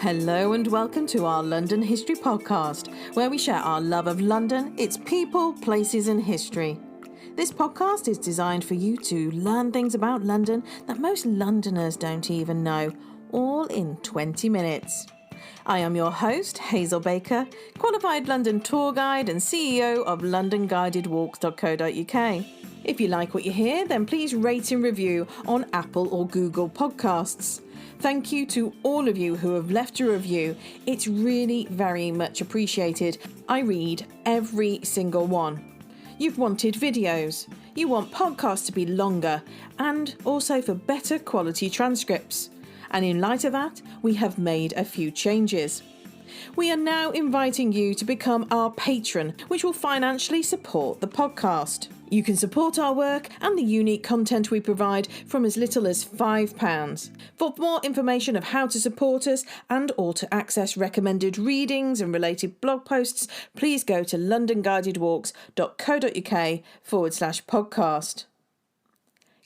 Hello and welcome to our London History Podcast, where we share our love of London, its people, places and history. This podcast is designed for you to learn things about London that most Londoners don't even know, all in 20 minutes. I am your host, Hazel Baker, qualified London tour guide and CEO of LondonGuidedWalks.co.uk. If you like what you hear, then please rate and review on Apple or Google Podcasts. Thank you to all of you who have left a review. It's really very much appreciated. I read every single one. You've wanted videos. You want podcasts to be longer and also for better quality transcripts. And in light of that, we have made a few changes. We are now inviting you to become our patron, which will financially support the podcast. You can support our work and the unique content we provide from as little as £5. For more information of how to support us and or to access recommended readings and related blog posts, please go to londonguidedwalks.co.uk/podcast.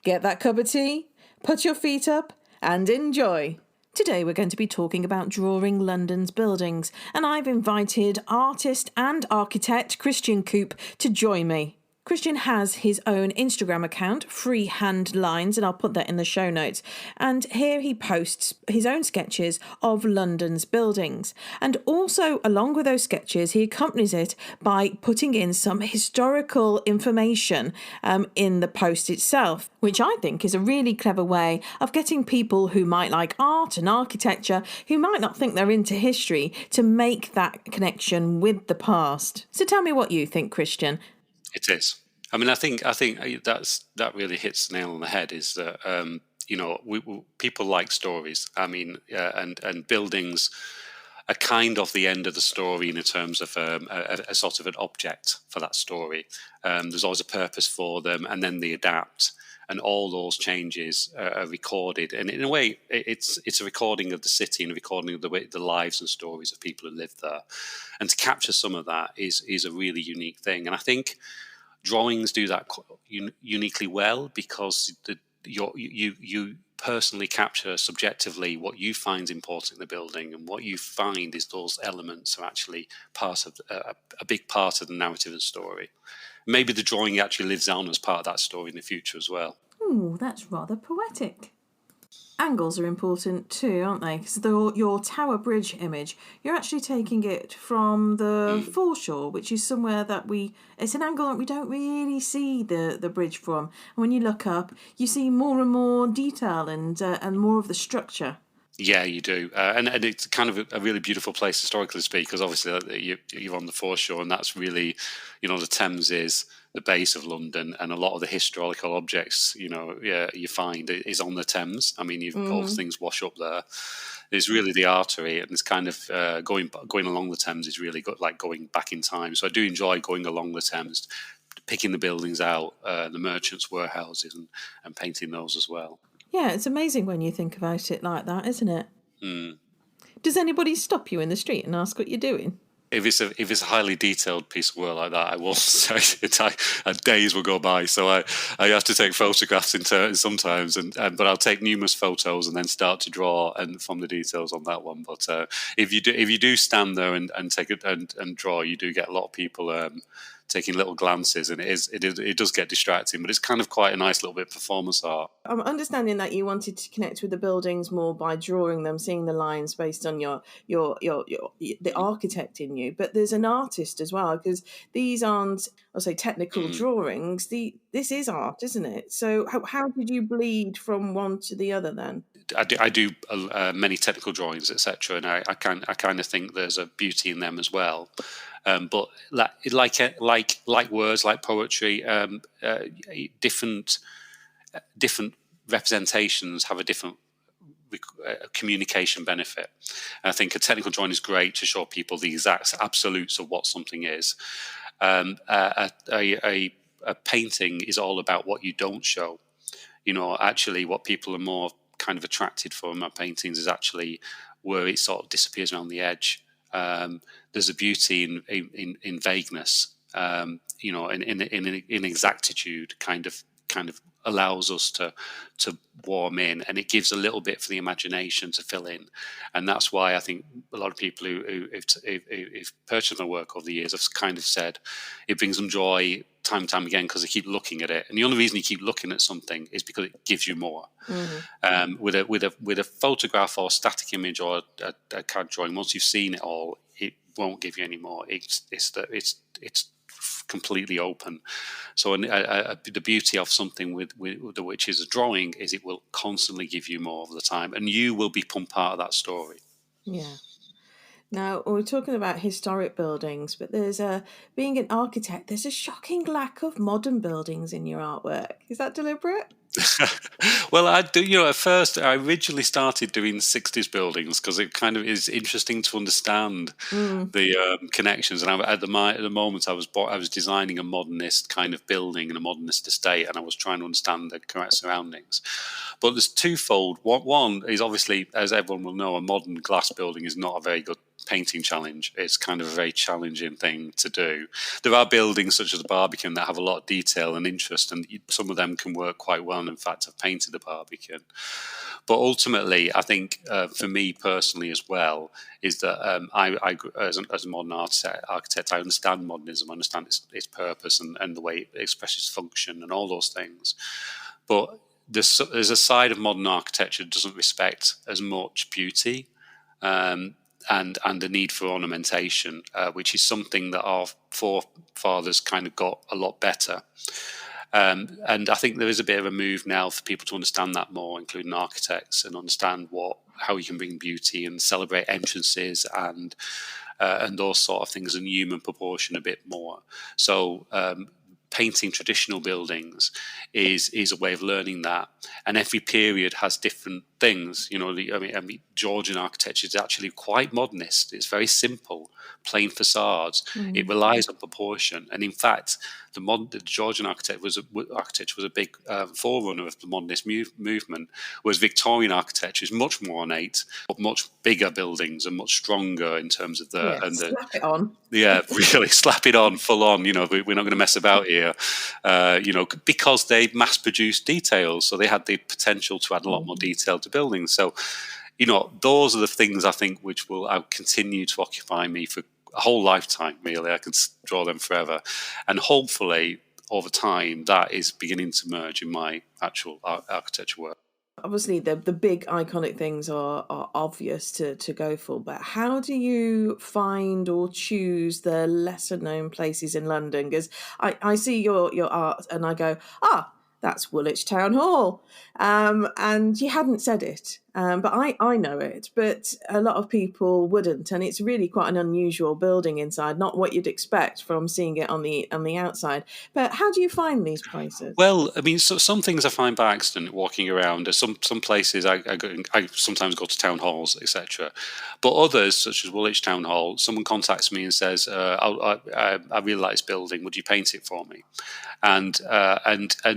Get that cup of tea, put your feet up and enjoy. Today we're going to be talking about drawing London's buildings, and I've invited artist and architect Christian Coop to join me. Christian has his own Instagram account, Freehand Lines, and I'll put that in the show notes. And here he posts his own sketches of London's buildings. And also, along with those sketches, he accompanies it by putting in some historical information in the post itself, which I think is a really clever way of getting people who might like art and architecture, who might not think they're into history, to make that connection with the past. So tell me what you think, Christian. It is. I mean, I think that really hits the nail on the head. Is that people like stories. I mean, and buildings are kind of the end of the story in terms of a sort of an object for that story. There's always a purpose for them, and then they adapt. And all those changes are recorded, and in a way, it's a recording of the city and a recording of the lives and stories of people who live there. And to capture some of that is a really unique thing. And I think drawings do that uniquely well because you personally capture subjectively what you find important in the building, and what you find is those elements are actually part of a big part of the narrative and story. Maybe the drawing actually lives on as part of that story in the future as well. Ooh, that's rather poetic. Angles are important too, aren't they? Because your Tower Bridge image, you're actually taking it from the foreshore, which is somewhere it's an angle that we don't really see the bridge from. And when you look up, you see more and more detail and more of the structure. Yeah, you do, and it's kind of a really beautiful place historically to speak, because obviously you're on the foreshore, and that's really, the Thames is the base of London, and a lot of the historical objects, you find is on the Thames. I mean, all things wash up there. It's really the artery, and it's kind of going along the Thames is really good, like going back in time. So I do enjoy going along the Thames, picking the buildings out, the merchants' warehouses, and painting those as well. Yeah, it's amazing when you think about it like that, isn't it? Mm. Does anybody stop you in the street and ask what you're doing? If it's a highly detailed piece of work like that, I won't say it. Days will go by, so I have to take photographs in turn sometimes, but I'll take numerous photos and then start to draw and from the details on that one. But if you do stand there and take it and draw, you do get a lot of people taking little glances, and it does get distracting, but it's kind of quite a nice little bit of performance art. I'm understanding that you wanted to connect with the buildings more by drawing them, seeing the lines based on the architect in you, but there's an artist as well, because these aren't, I'll say, technical drawings. This is art, isn't it? So how did you bleed from one to the other then? I do many technical drawings, etc., and I kind of think there's a beauty in them as well. But like words, like poetry, different representations have a different communication benefit. And I think a technical drawing is great to show people the exact absolutes of what something is. A painting is all about what you don't show. Actually, what people are more kind of attracted from my paintings is actually where it sort of disappears around the edge. There's a beauty in vagueness, in inexactitude, kind of allows us to warm in, and it gives a little bit for the imagination to fill in. And that's why I think a lot of people who've purchased my work over the years have kind of said it brings them joy time and time again because they keep looking at it. And the only reason you keep looking at something is because it gives you more. With a photograph or static image or a CAD drawing, once you've seen it all, it won't give you any more. It's completely open. So the beauty of something with which is a drawing is it will constantly give you more of the time, and you will become part of that story. Yeah. Now, we're talking about historic buildings, but being an architect, there's a shocking lack of modern buildings in your artwork. Is that deliberate? Well, I do. At first, I originally started doing 60s buildings because it kind of is interesting to understand the connections. And at the moment, I was designing a modernist kind of building and a modernist estate, and I was trying to understand the correct surroundings. But there's twofold. One is obviously, as everyone will know, a modern glass building is not a very good painting challenge. It's kind of a very challenging thing to do. There are buildings such as the Barbican that have a lot of detail and interest, and some of them can work quite well. And in fact, I've painted the Barbican. But ultimately, I think for me personally as well, is that I as a modern architect, I understand modernism, I understand its purpose and the way it expresses function and all those things. But there's a side of modern architecture that doesn't respect as much beauty and the need for ornamentation, which is something that our forefathers kind of got a lot better. And I think there is a bit of a move now for people to understand that more, including architects, and understand how you can bring beauty and celebrate entrances and those sort of things in human proportion a bit more. So painting traditional buildings is a way of learning that, and every period has different things. I mean, Georgian architecture is actually quite modernist. It's very simple, plain facades. It relies on proportion, and in fact, the Georgian architecture was a big forerunner of the modernist movement. Whereas Victorian architecture is much more ornate, but much bigger buildings and much stronger in terms of slap it on. Yeah, really slap it on, full on. We're not going to mess about here. Because they mass-produced details, so they had the potential to add a lot more detail to buildings. So, those are the things I think which will continue to occupy me for a whole lifetime. Really, I can draw them forever, and hopefully, over time, that is beginning to merge in my actual architecture work. Obviously, the big iconic things are obvious to go for, but how do you find or choose the lesser known places in London? Because I see your art and I go, that's Woolwich Town Hall. And you hadn't said it, but I know it, but a lot of people wouldn't. And it's really quite an unusual building inside, not what you'd expect from seeing it on the outside. But how do you find these places? Well, I mean, some things I find by accident walking around. Some places I sometimes go to town halls, etc. But others, such as Woolwich Town Hall, someone contacts me and says, I really like this building. Would you paint it for me? And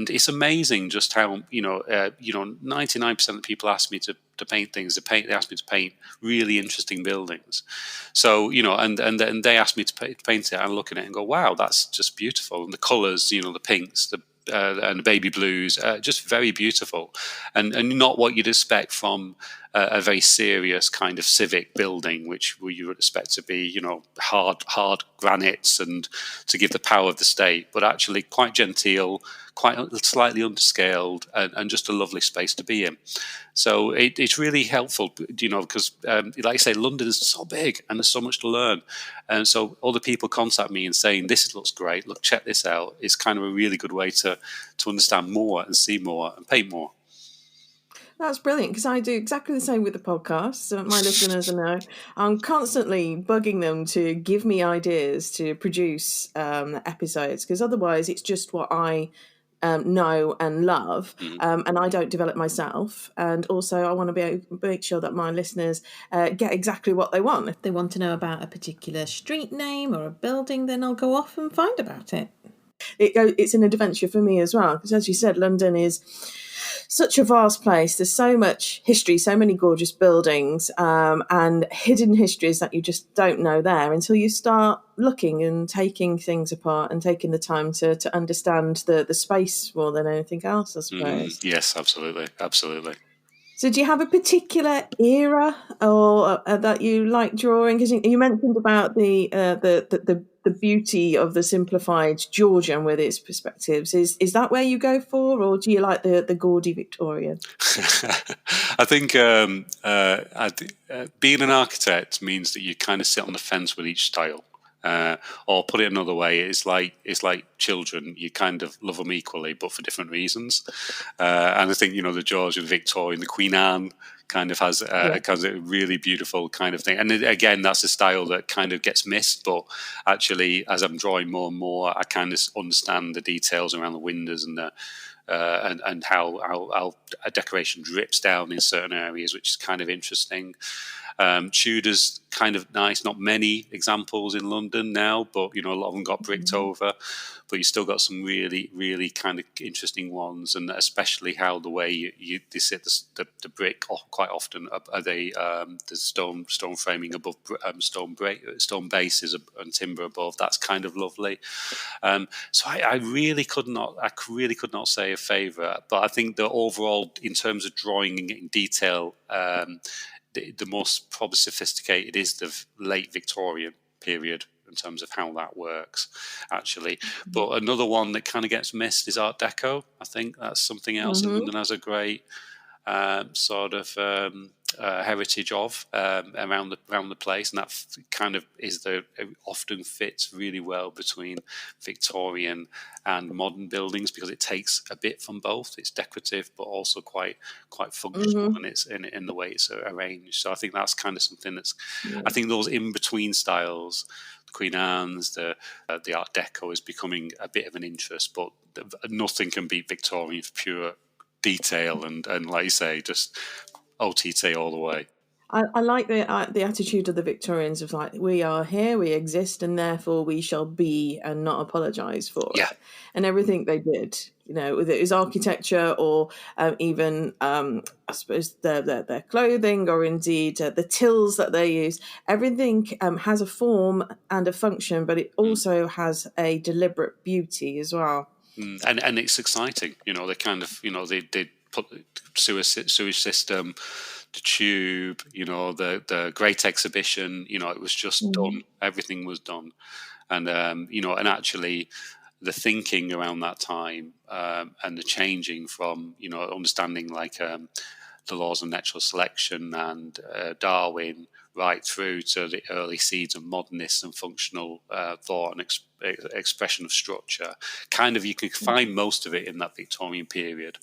it's amazing just how 99% of people ask me to paint things. They ask me to paint really interesting buildings. So and they ask me to paint it. I look at it and go, wow, that's just beautiful. And the colours, the pinks, and the baby blues, just very beautiful, and not what you'd expect from a very serious kind of civic building, which you would expect to be, hard granites and to give the power of the state, but actually quite genteel, quite slightly underscaled, and just a lovely space to be in. So it's really helpful, because like I say, London is so big and there's so much to learn. And so other people contact me and saying, this looks great, look, check this out, is kind of a really good way to understand more and see more and paint more. That's brilliant, because I do exactly the same with the podcast. So my listeners know I'm constantly bugging them to give me ideas to produce episodes, because otherwise it's just what I know and love, and I don't develop myself. And also I want to be able to make sure that my listeners get exactly what they want. If they want to know about a particular street name or a building, then I'll go off and find about it. It's an adventure for me as well, because as you said, London is such a vast place. There's so much history, so many gorgeous buildings, and hidden histories that you just don't know there until you start looking and taking things apart and taking the time to understand the space more than anything else, I suppose. Yes, absolutely. So, do you have a particular era or that you like drawing? Because you mentioned about the beauty of the simplified Georgian with its perspectives. Is that where you go for, or do you like the gaudy Victorian? I think being an architect means that you kind of sit on the fence with each style. Or put it another way, it's like children. You kind of love them equally, but for different reasons. And I think the Georgian, Victorian, the Queen Anne kind of has a really beautiful kind of thing. And again, that's a style that kind of gets missed. But actually, as I'm drawing more and more, I kind of understand the details around the windows and the and how a decoration drips down in certain areas, which is kind of interesting. Tudor's kind of nice. Not many examples in London now, but a lot of them got bricked over. But you still got some really, really kind of interesting ones, and especially how the way they sit the brick quite often are they the stone framing above stone bases and timber above. That's kind of lovely. So I really could not say a favourite, but I think that overall, in terms of drawing in detail, the most probably sophisticated is the late Victorian period in terms of how that works, actually. But another one that kind of gets missed is Art Deco. I think that's something else that London has a great sort of heritage of around the place, and that kind of it often fits really well between Victorian and modern buildings because it takes a bit from both. It's decorative, but also quite functional, and it's in the way it's arranged. So I think that's kind of something that's. I think those in between styles, the Queen Anne's, the Art Deco is becoming a bit of an interest, but nothing can beat Victorian for pure detail and like you say, just OTT all the way. I like the attitude of the Victorians of like, we are here, we exist, and therefore we shall be and not apologise for it. And everything they did, whether it was architecture or even, I suppose, their clothing or indeed the tills that they use, everything has a form and a function, but it also has a deliberate beauty as well. And it's exciting, they kind of, they put the sewage system, the tube, the Great Exhibition, it was just done. Everything was done. And, and actually the thinking around that time and the changing from, understanding like the laws of natural selection and Darwin right through to the early seeds of modernist and functional thought and expression of structure. Kind of, you can find most of it in that Victorian period.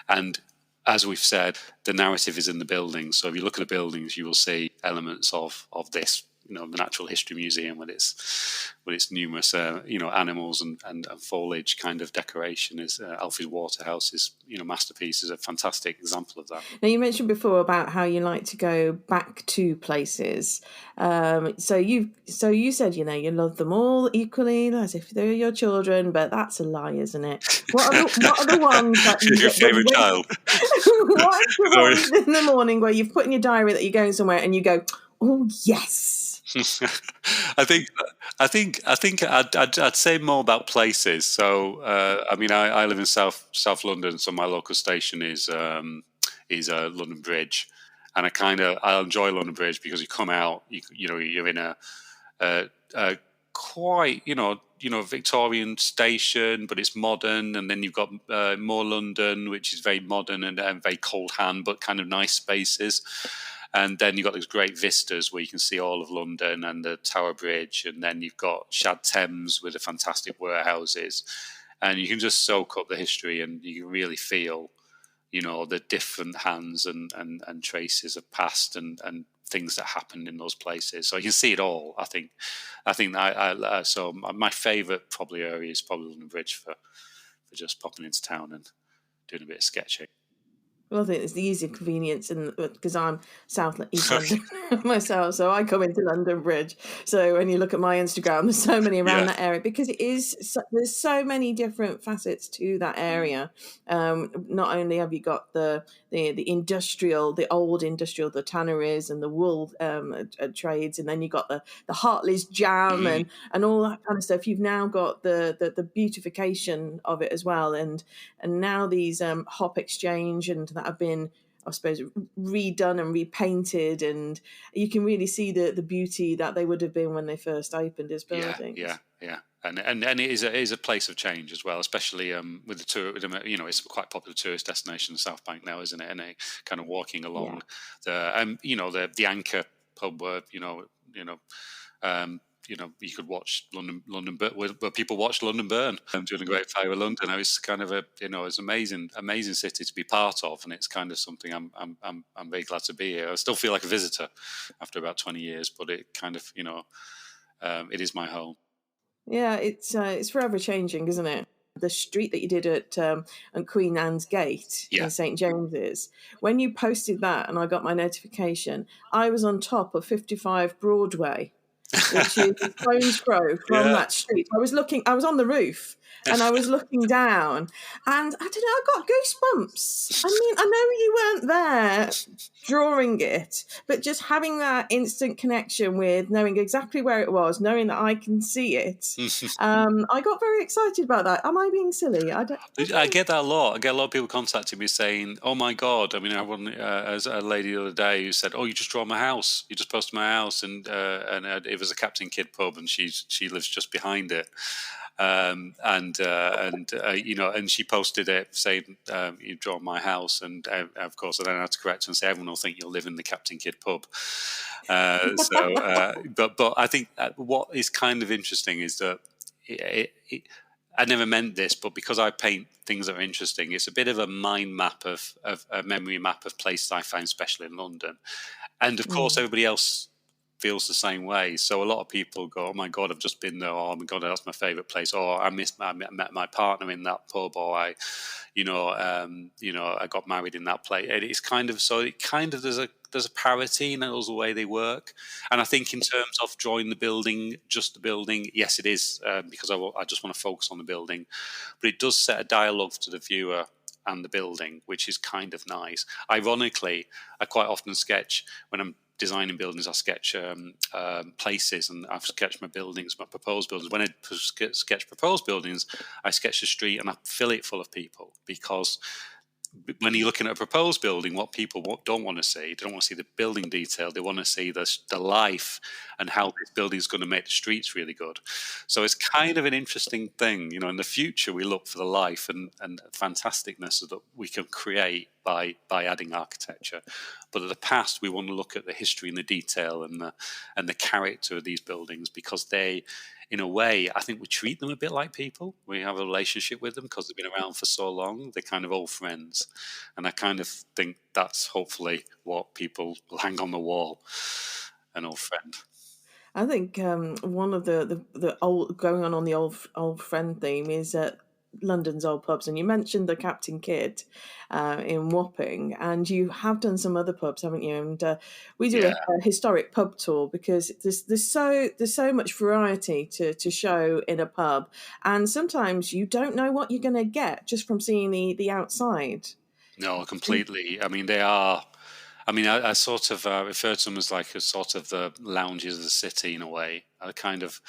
And as we've said, the narrative is in the buildings. So if you look at the buildings, you will see elements of this, the Natural History Museum with its numerous, animals and foliage kind of decoration. Is Alfie's Waterhouse's, masterpiece is a fantastic example of that. Now, you mentioned before about how you like to go back to places. So you said, you love them all equally, as if they're your children, but that's a lie, isn't it? What are the ones that your favourite child? What are the ones in the morning where you've put in your diary that you're going somewhere and you go, oh yes? I think I'd say more about places. So I live in South London, so my local station is London Bridge, and I enjoy London Bridge because you come out, you're in a quite Victorian station, but it's modern, and then you've got more London, which is very modern and very cold hand, but kind of nice spaces. And then you've got these great vistas where you can see all of London and the Tower Bridge. And then you've got Shad Thames with the fantastic warehouses. And you can just soak up the history and you can really feel, the different hands and traces of past and things that happened in those places. So you can see it all, I think. So my favourite probably area is probably London Bridge for just popping into town and doing a bit of sketching. Well, I think it's the easier convenience, because I'm South East London. myself, so I come into London Bridge. So when you look at my Instagram, there's so many around Yeah. that area because there's so many different facets to that area. Not only have you got the industrial, the old industrial, the tanneries and the wool trades, and then you got the Hartley's jam and all that kind of stuff. You've now got the beautification of it as well, and now these hop exchange and that have been, I suppose, redone and repainted, and you can really see the beauty that they would have been when they first opened as buildings. Yeah. And it is a place of change as well, especially with the tour. It's a quite popular tourist destination, the South Bank now, isn't it? And kind of walking along the Anchor pub where you could watch London where people watch London burn during the Great Fire of London. It's kind of it's amazing city to be part of, and it's kind of something I'm very glad to be here. I still feel like a visitor after about 20 years, but it kind of it is my home. Yeah, it's forever changing, isn't it? The street that you did at Queen Anne's Gate in St James's, when you posted that and I got my notification, I was on top of 55 Broadway, which is a stone's throw from that street. I was on the roof and I was looking down, and I don't know, I got goosebumps. I mean, I know you weren't there drawing it, but just having that instant connection with knowing exactly where it was, knowing that I can see it. I got very excited about that. Am I being silly? I get that a lot. I get a lot of people contacting me saying, "Oh my God!" I mean, I had one as a lady the other day who said, "Oh, you just draw my house. You just posted my house," and it was a Captain Kidd pub, and she lives just behind it. And she posted it saying, "You've drawn my house," and of course, I then had to correct her and say, "Everyone will think you'll live in the Captain Kidd pub." But I think what is kind of interesting is that I never meant this, but because I paint things that are interesting, it's a bit of a mind map of a memory map of places I find special in London, and of course, everybody else feels the same way. So a lot of people go, "Oh my God, I've just been there," or "Oh my God, that's my favourite place," or I met my partner in that pub," or I got married in that place. It's kind of there's a parity in the way they work. And I think in terms of drawing just the building, yes, it is because I just want to focus on the building, but it does set a dialogue to the viewer and the building, which is kind of nice. Ironically, I quite often sketch when I'm designing buildings. I sketch places, and I've sketched my buildings, my proposed buildings. When I sketch proposed buildings, I sketch the street and I fill it full of people, because when you're looking at a proposed building, what people don't want to see, they don't want to see the building detail. They want to see the life and how this building is going to make the streets really good. So it's kind of an interesting thing. In the future, we look for the life and fantasticness that we can create by adding architecture. But at the past, we want to look at the history and the detail and the character of these buildings, because they, in a way, I think we treat them a bit like people. We have a relationship with them because they've been around for so long. They're kind of old friends. And I kind of think that's hopefully what people will hang on the wall, an old friend. I think one of the old, going on the old friend theme, is London's old pubs, and you mentioned the Captain Kidd in Wapping, and you have done some other pubs, haven't you? And we do a historic pub tour, because there's so much variety to show in a pub, and sometimes you don't know what you're going to get just from seeing the outside. No, completely. I mean, they are. I mean, I sort of refer to them as like a sort of the lounges of the city in a way. I kind of.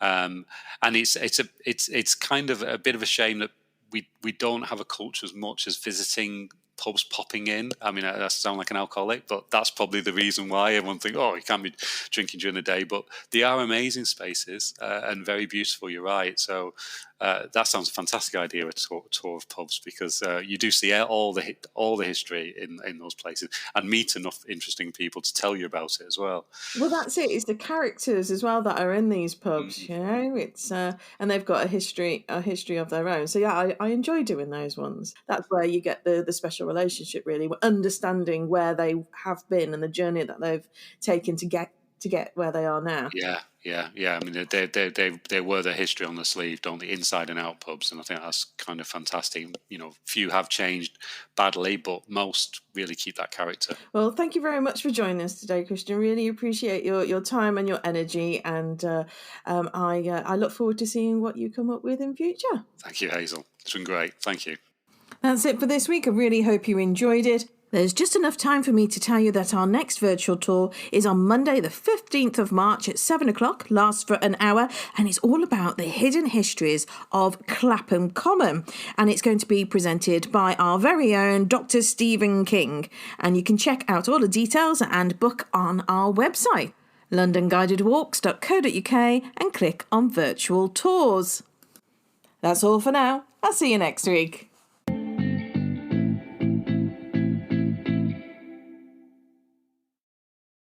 And it's kind of a bit of a shame that we don't have a culture as much as visiting pubs, popping in. I mean, I sound like an alcoholic, but that's probably the reason why everyone thinks, "Oh, you can't be drinking during the day." But they are amazing spaces and very beautiful. You're right. So that sounds a fantastic idea, a tour of pubs, because you do see all the history in those places, and meet enough interesting people to tell you about it as well. Well, that's it. It's the characters as well that are in these pubs. It's and they've got a history of their own. So yeah, I enjoy doing those ones. That's where you get the special relationship, really, understanding where they have been and the journey that they've taken to to get where they are now. Yeah. I mean, they wear their history on the sleeve, don't they? Inside and out pubs, and I think that's kind of fantastic. You know, few have changed badly, but most really keep that character. Well, thank you very much for joining us today, Christian. Really appreciate your time and your energy, and I look forward to seeing what you come up with in future. Thank you, Hazel. It's been great. Thank you. That's it for this week. I really hope you enjoyed it. There's just enough time for me to tell you that our next virtual tour is on Monday, the 15th of March at 7 o'clock, lasts for an hour, and it's all about the hidden histories of Clapham Common. And it's going to be presented by our very own Dr. Stephen King. And you can check out all the details and book on our website, londonguidedwalks.co.uk, and click on virtual tours. That's all for now. I'll see you next week.